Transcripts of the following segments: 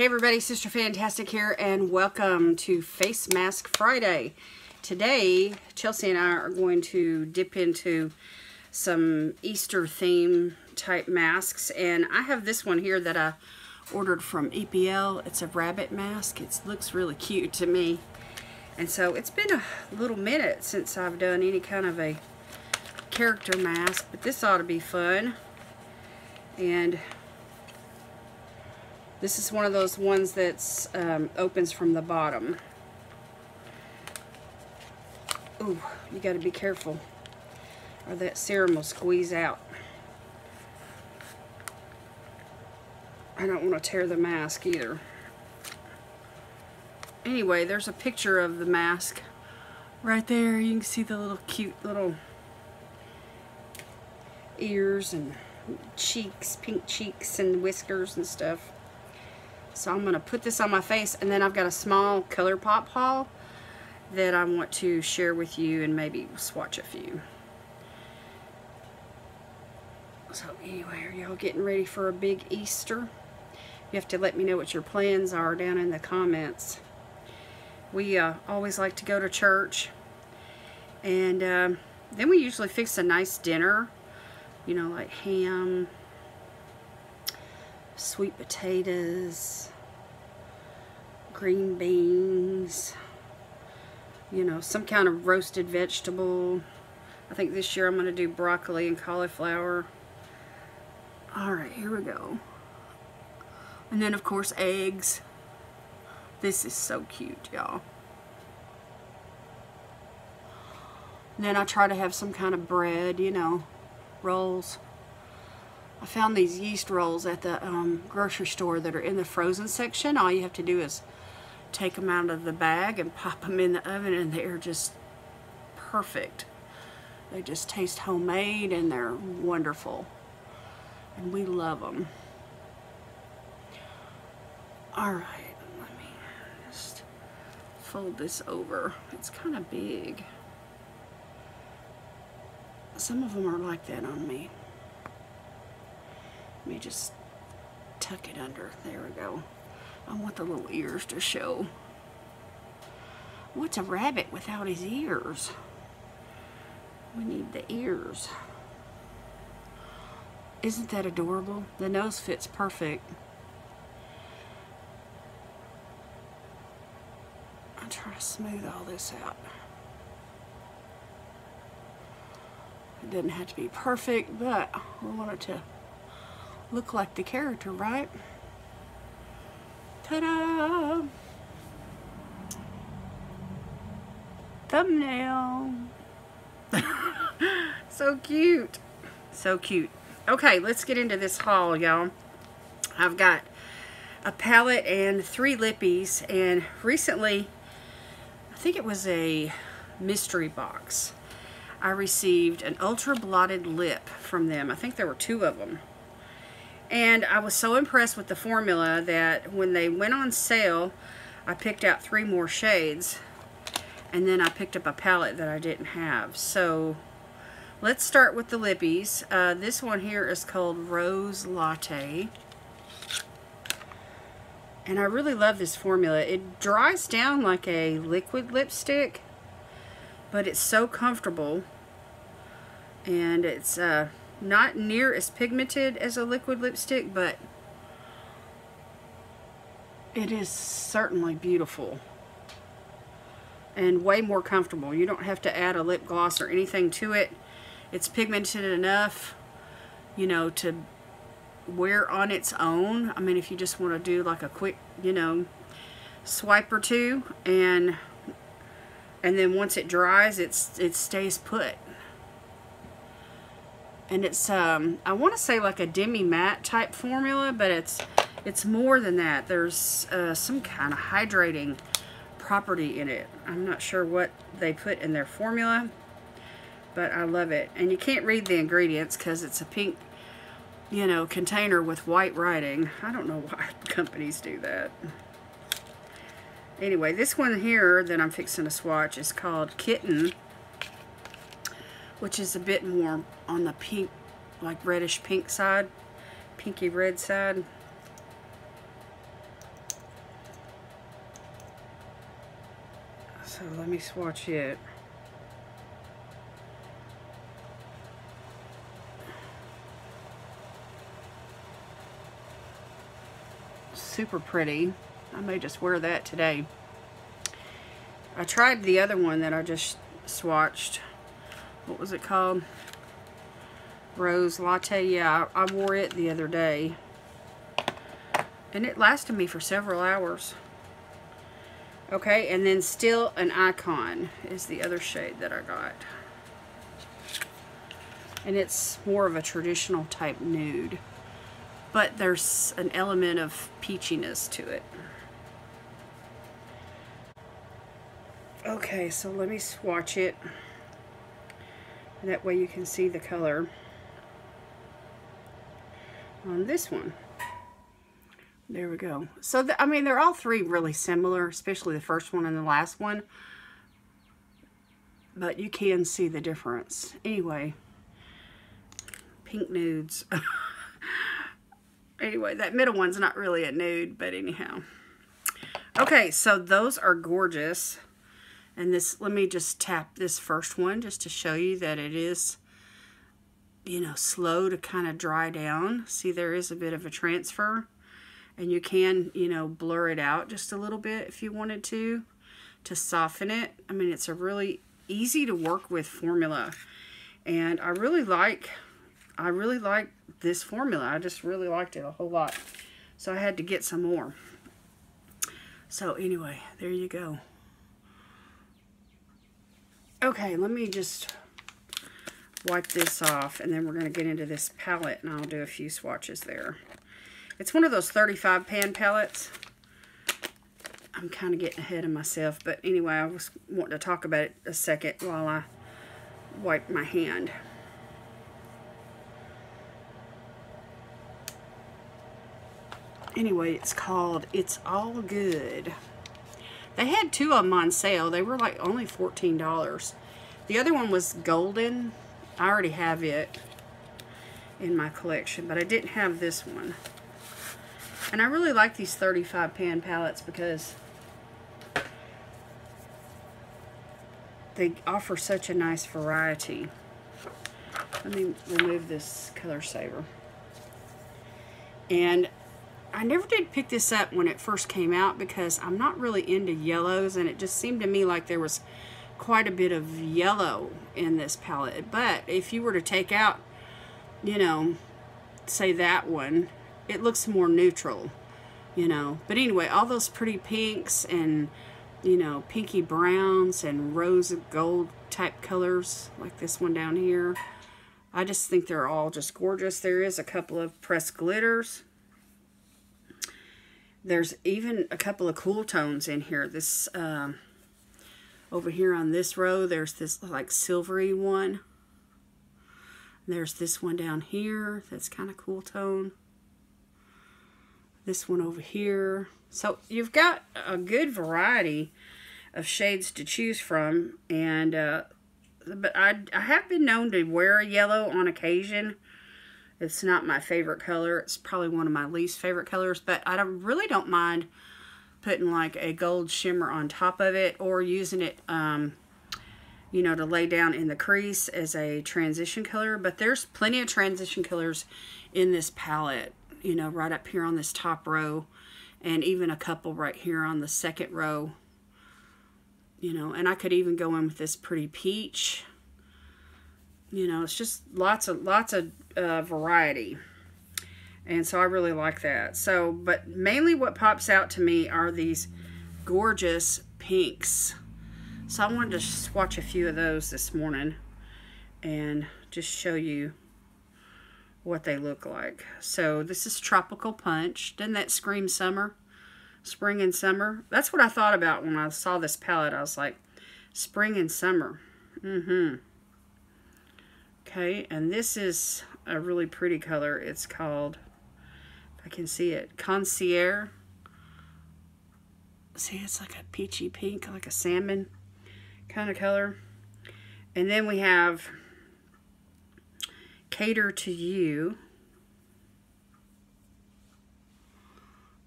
Hey everybody, Sister Fantastic here, and welcome to Facemask Friday. Today, Chelsea and I are going to dip into some Easter theme type masks, and I have this one here that I ordered from epielle. It's a rabbit mask. It looks really cute to me, and so it's been a little minute since I've done any kind of a character mask, but this ought to be fun. And this is one of those ones that's opens from the bottom. Ooh, you got to be careful, or that serum will squeeze out. I don't want to tear the mask either. Anyway, there's a picture of the mask right there. You can see the little cute little ears and cheeks, pink cheeks and whiskers and stuff. So I'm going to put this on my face, and then I've got a small ColourPop haul that I want to share with you and maybe swatch a few. So anyway, are y'all getting ready for a big Easter? You have to let me know what your plans are down in the comments. We always like to go to church, and then we usually fix a nice dinner, you know, like ham, sweet potatoes, green beans, you know, some kind of roasted vegetable. I think this year I'm going to do broccoli and cauliflower. Alright, here we go. And then of course eggs. This is so cute, y'all. And then I try to have some kind of bread, you know, rolls. I found these yeast rolls at the grocery store that are in the frozen section. All you have to do is take them out of the bag and pop them in the oven, and they're just perfect. They just taste homemade, and they're wonderful. And we love them. Alright, let me just fold this over. It's kind of big. Some of them are like that on me. Let me just tuck it under. There we go. I want the little ears to show. What's a rabbit without his ears? We need the ears. Isn't that adorable? The nose fits perfect. I'll try to smooth all this out. It doesn't have to be perfect, but we want it to look like the character, right? Ta-da! Thumbnail. So cute. So cute. Okay, let's get into this haul, y'all. I've got a palette and 3 lippies, and recently, I think it was a mystery box, I received an ultra blotted lip from them. I think there were 2 of them. And I was so impressed with the formula that when they went on sale, I picked out 3 more shades, and then I picked up a palette that I didn't have. So let's start with the lippies. This one here is called Rose Latte. And I really love this formula. It dries down like a liquid lipstick, but it's so comfortable. And it's not near as pigmented as a liquid lipstick, but it is certainly beautiful and way more comfortable. You don't have to add a lip gloss or anything to it. It's pigmented enough, you know, to wear on its own. I mean, if you just want to do like a quick, you know, swipe or two, and then once it dries, it stays put. And it's I want to say like a demi-matte type formula, but it's more than that. There's some kind of hydrating property in it. I'm not sure what they put in their formula, but I love it. And you can't read the ingredients because it's a pink, you know, container with white writing. I don't know why companies do that. Anyway, this one here that I'm fixing to swatch is called Kitten, which is a bit more on the pink, like reddish pink side, pinky red side. So let me swatch it. Super pretty. I may just wear that today. I tried the other one that I just swatched. What was it called? Rose Latte. Yeah, I wore it the other day. And it lasted me for several hours. Okay, and then Still an Icon is the other shade that I got. And it's more of a traditional type nude. But there's an element of peachiness to it. Okay, so let me swatch it. That way you can see the color on this one. There we go. So, I mean, they're all three really similar, especially the first one and the last one. But you can see the difference. Anyway, pink nudes. Anyway, that middle one's not really a nude, but anyhow. Okay, so those are gorgeous. And this, let me just tap this first one just to show you that it is, you know, slow to kind of dry down. See, there is a bit of a transfer. And you can, you know, blur it out just a little bit if you wanted to soften it. I mean, it's a really easy to work with formula. And I really like this formula. I just really liked it a whole lot. So I had to get some more. So anyway, there you go. Okay, let me just wipe this off, and then we're going to get into this palette, and I'll do a few swatches there. It's one of those 35 pan palettes. I'm kind of getting ahead of myself, but anyway, I was wanting to talk about it a second while I wipe my hand. Anyway, it's called It's All Good. They had two of them on sale. They were like only $14. The other one was golden. I already have it in my collection, but I didn't have this one. And I really like these 35 pan palettes because they offer such a nice variety. Let me remove this color saver. And I never did pick this up when it first came out because I'm not really into yellows, and it just seemed to me like there was quite a bit of yellow in this palette. But if you were to take out, you know, say that one, it looks more neutral, you know. But anyway, all those pretty pinks and, you know, pinky browns and rose gold type colors like this one down here, I just think they're all just gorgeous. There is a couple of pressed glitters. There's even a couple of cool tones in here. This, over here on this row, there's this like silvery one. There's this one down here. That's kind of cool tone. This one over here. So you've got a good variety of shades to choose from. And, but I have been known to wear yellow on occasion. It's not my favorite color. It's probably one of my least favorite colors, but I really don't mind putting like a gold shimmer on top of it, or using it, you know, to lay down in the crease as a transition color. But there's plenty of transition colors in this palette, you know, right up here on this top row, and even a couple right here on the second row, you know. And I could even go in with this pretty peach. You know, it's just lots of variety. And so I really like that. So, but mainly what pops out to me are these gorgeous pinks. So I wanted to swatch a few of those this morning and just show you what they look like. So this is Tropical Punch. Doesn't that scream summer? Spring and summer? That's what I thought about when I saw this palette. I was like, spring and summer. Okay, and this is a really pretty color. It's called, if I can see it, Concierge. See, it's like a peachy pink, like a salmon kind of color. And then we have Cater to You.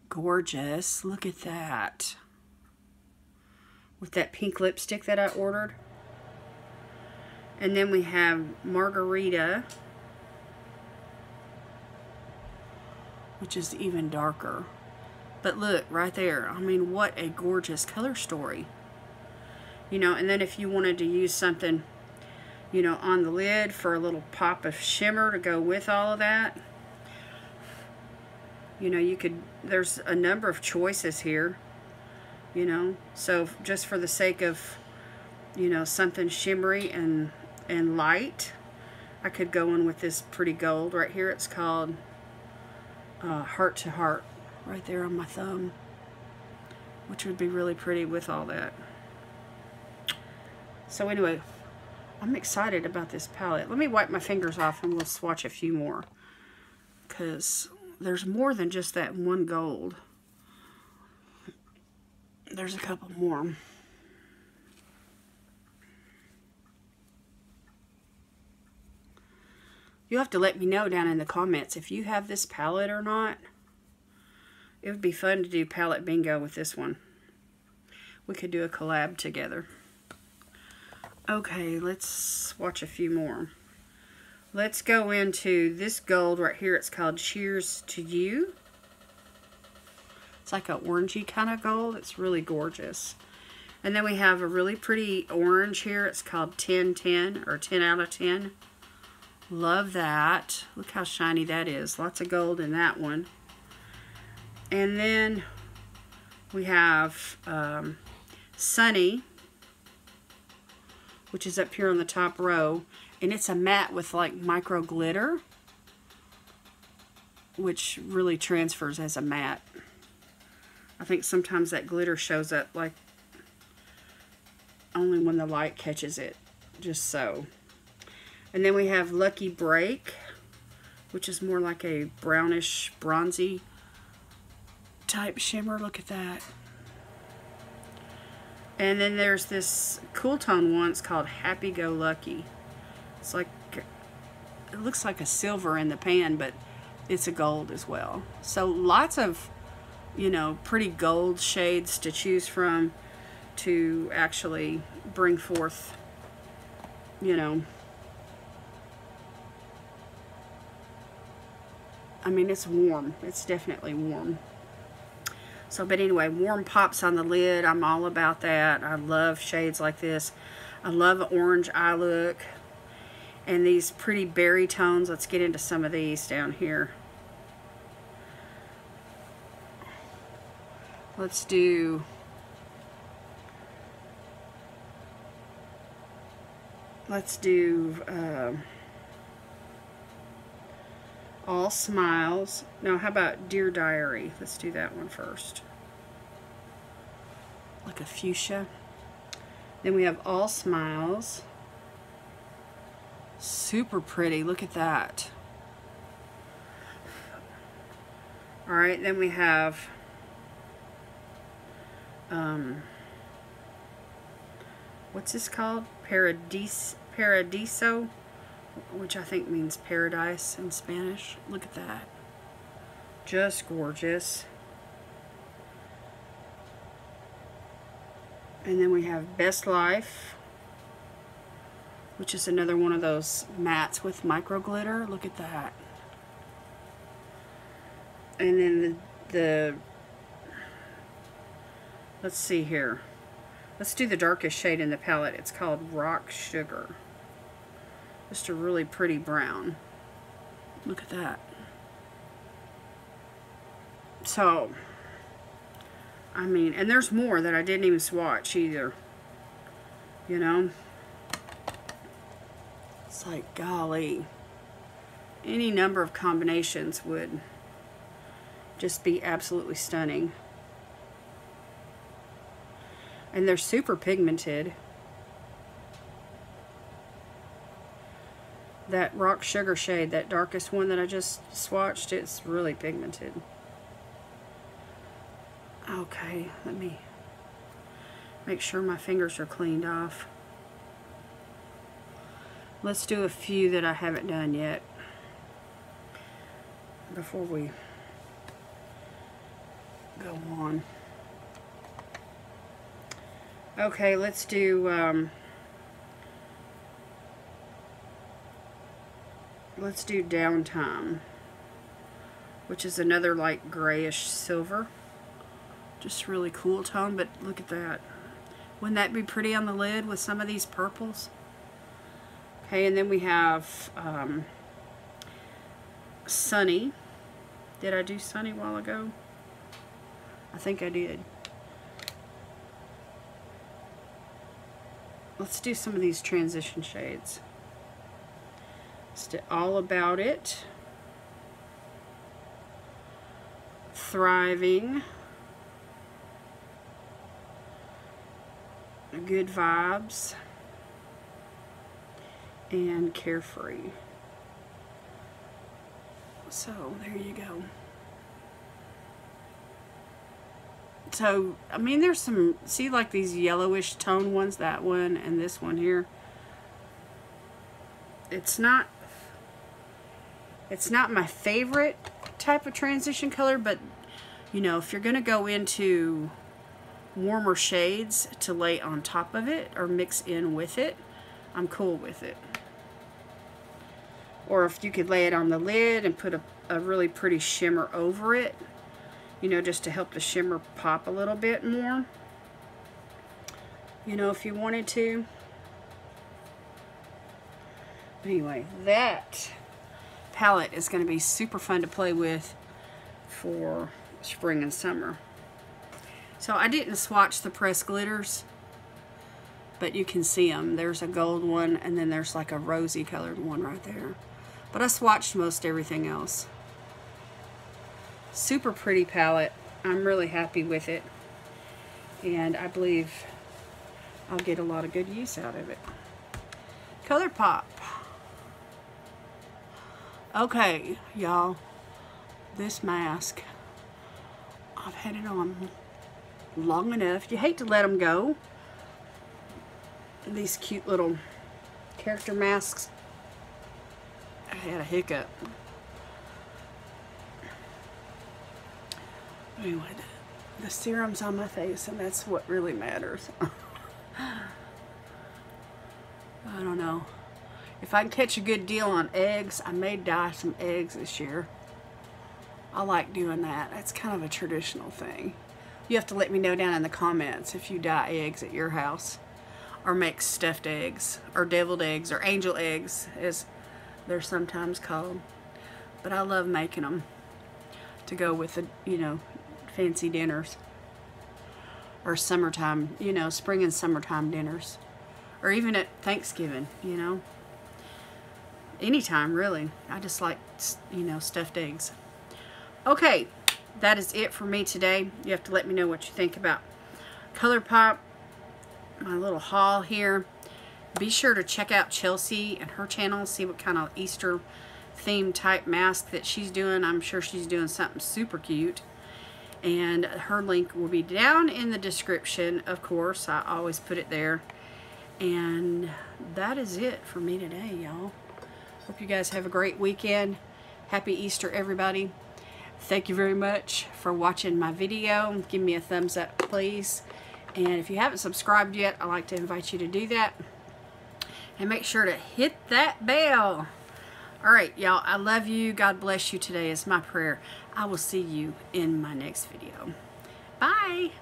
Gorgeous. Look at that. with that pink lipstick that I ordered. And then we have Margarita, which is even darker. But look, right there. I mean, what a gorgeous color story. You know, and then if you wanted to use something, you know, on the lid for a little pop of shimmer to go with all of that, you know, you could, there's a number of choices here, you know. So just for the sake of, you know, something shimmery and light, I could go in with this pretty gold right here. It's called Heart to Heart, right there on my thumb, which would be really pretty with all that. So anyway, I'm excited about this palette. Let me wipe my fingers off and we'll swatch a few more, because there's more than just that one gold. There's a couple more. You'll have to let me know down in the comments if you have this palette or not. It would be fun to do palette bingo with this one. We could do a collab together. Okay, let's watch a few more. Let's go into this gold right here. It's called Cheers to You. It's like an orangey kind of gold. It's really gorgeous. And then we have a really pretty orange here. It's called 1010 or 10 out of 10. Love that. Look how shiny that is. Lots of gold in that one. And then we have Sunny, which is up here on the top row. And it's a matte with like micro glitter, which really transfers as a matte. I think sometimes that glitter shows up like only when the light catches it, just so. And then we have Lucky Break, which is more like a brownish, bronzy type shimmer. Look at that. And then there's this cool tone one. It's called Happy Go Lucky. It's like, it looks like a silver in the pan, but it's a gold as well. So lots of, you know, pretty gold shades to choose from to actually bring forth, you know, I mean, it's warm. It's definitely warm. So, but anyway, warm pops on the lid. I'm all about that. I love shades like this. I love an orange eye look. And these pretty berry tones. Let's get into some of these down here. Let's do All Smiles. No, how about Dear Diary? Let's do that one first. Like a fuchsia. Then we have All Smiles. Super pretty. Look at that. Alright, then we have what's this called? Paradiso, which I think means paradise in Spanish. Look at that. Just gorgeous. And then we have Best Life, which is another one of those mattes with micro glitter. Look at that. And then let's see here. Let's do the darkest shade in the palette. It's called Rock Sugar. Just a really pretty brown. Look at that. So, I mean, and there's more that I didn't even swatch either. You know? It's like, golly. Any number of combinations would just be absolutely stunning. And they're super pigmented. That Rock Sugar shade, that darkest one that I just swatched, it's really pigmented. Okay, let me make sure my fingers are cleaned off. Let's do a few that I haven't done yet before we go on. Okay, let's do Downtime, which is another like grayish silver. Just really cool tone, but look at that. Wouldn't that be pretty on the lid with some of these purples? Okay, and then we have Sunny. Did I do Sunny a while ago? I think I did. Let's do some of these transition shades. All About It. Thriving. Good Vibes. And Carefree. So there you go. So I mean, there's some, see like these yellowish tone ones, that one and this one here. It's not my favorite type of transition color, but you know, if you're gonna go into warmer shades to lay on top of it or mix in with it, I'm cool with it. Or if you could lay it on the lid and put a really pretty shimmer over it, you know, just to help the shimmer pop a little bit more, you know, if you wanted to. Anyway, that palette is going to be super fun to play with for spring and summer. So I didn't swatch the pressed glitters, but you can see them. There's a gold one, and then there's like a rosy colored one right there. But I swatched most everything else. Super pretty palette. I'm really happy with it, and I believe I'll get a lot of good use out of it. ColourPop. Okay, y'all, this mask, I've had it on long enough. You hate to let them go. These cute little character masks. I had a hiccup. Anyway, the serum's on my face, and that's what really matters. I don't know. If I can catch a good deal on eggs, I may dye some eggs this year. I like doing that. That's kind of a traditional thing. You have to let me know down in the comments if you dye eggs at your house, or make stuffed eggs, or deviled eggs, or angel eggs, as they're sometimes called. But I love making them to go with the, you know, fancy dinners, or summertime, you know, spring and summertime dinners, or even at Thanksgiving, you know, anytime really. I just like, you know, stuffed eggs. Okay, that is it for me today. You have to let me know what you think about ColourPop, my little haul here. Be sure to check out Chelsie and her channel, see what kind of Easter theme type mask that she's doing. I'm sure she's doing something super cute. And her link will be down in the description, of course. I always put it there. And that is it for me today, y'all. Hope you guys have a great weekend. Happy Easter, everybody. Thank you very much for watching my video. Give me a thumbs up, please. And if you haven't subscribed yet, I'd like to invite you to do that. And make sure to hit that bell. Alright, y'all, I love you. God bless you today is my prayer. I will see you in my next video. Bye.